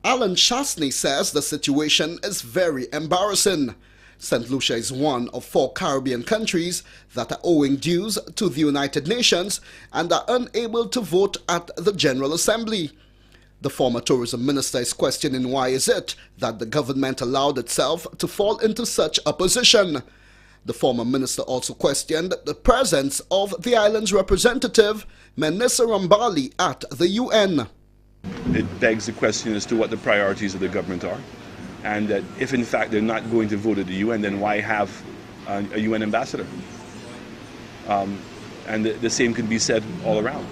Allen Chastanet says the situation is very embarrassing. Saint Lucia is one of 4 Caribbean countries that are owing dues to the United Nations and are unable to vote at the General Assembly. The former tourism minister is questioning why is it that the government allowed itself to fall into such a position. The former minister also questioned the presence of the island's representative, Menissa Rambali, at the UN. It begs the question as to what the priorities of the government are. And that if in fact they're not going to vote at the UN, then why have a UN ambassador? And the same can be said all around.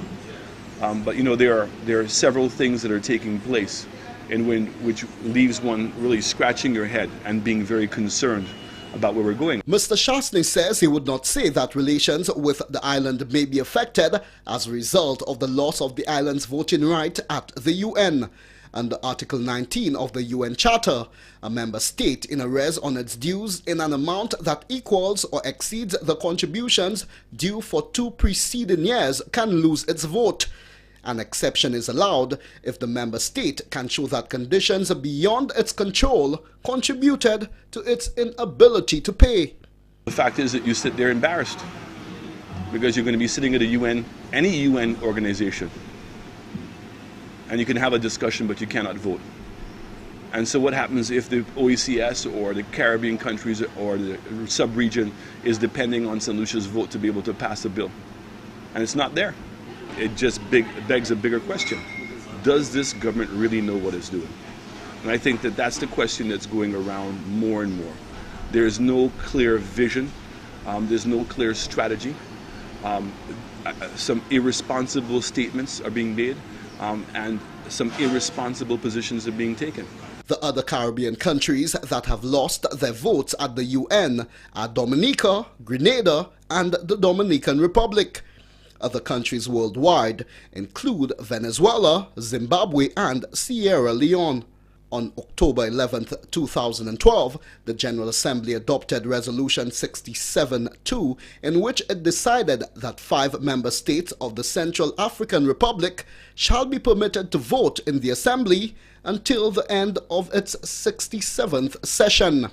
But you know, there are several things that are taking place which leaves one really scratching your head and being very concerned about where we're going. Mr. Chastanet says he would not say that relations with the island may be affected as a result of the loss of the island's voting right at the UN. Under Article 19 of the UN Charter, a member state in arrears on its dues in an amount that equals or exceeds the contributions due for 2 preceding years can lose its vote. An exception is allowed if the member state can show that conditions beyond its control contributed to its inability to pay. The fact is that you sit there embarrassed because you're going to be sitting at a UN, any UN organization, and you can have a discussion but you cannot vote. And so what happens if the OECS or the Caribbean countries or the sub-region is depending on Saint Lucia's vote to be able to pass a bill? And it's not there. It just begs a bigger question. Does this government really know what it's doing? And I think that that's the question that's going around more and more. There's no clear vision. There's no clear strategy. Some irresponsible statements are being made, and some irresponsible positions are being taken. The other Caribbean countries that have lost their votes at the UN are Dominica, Grenada, and the Dominican Republic. Other countries worldwide include Venezuela, Zimbabwe, and Sierra Leone. On October 11, 2012, the General Assembly adopted Resolution 67-2, in which it decided that 5 member states of the Central African Republic shall be permitted to vote in the Assembly until the end of its 67th session.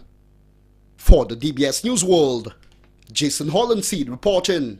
For the DBS News World, Jason Hollandseed reporting.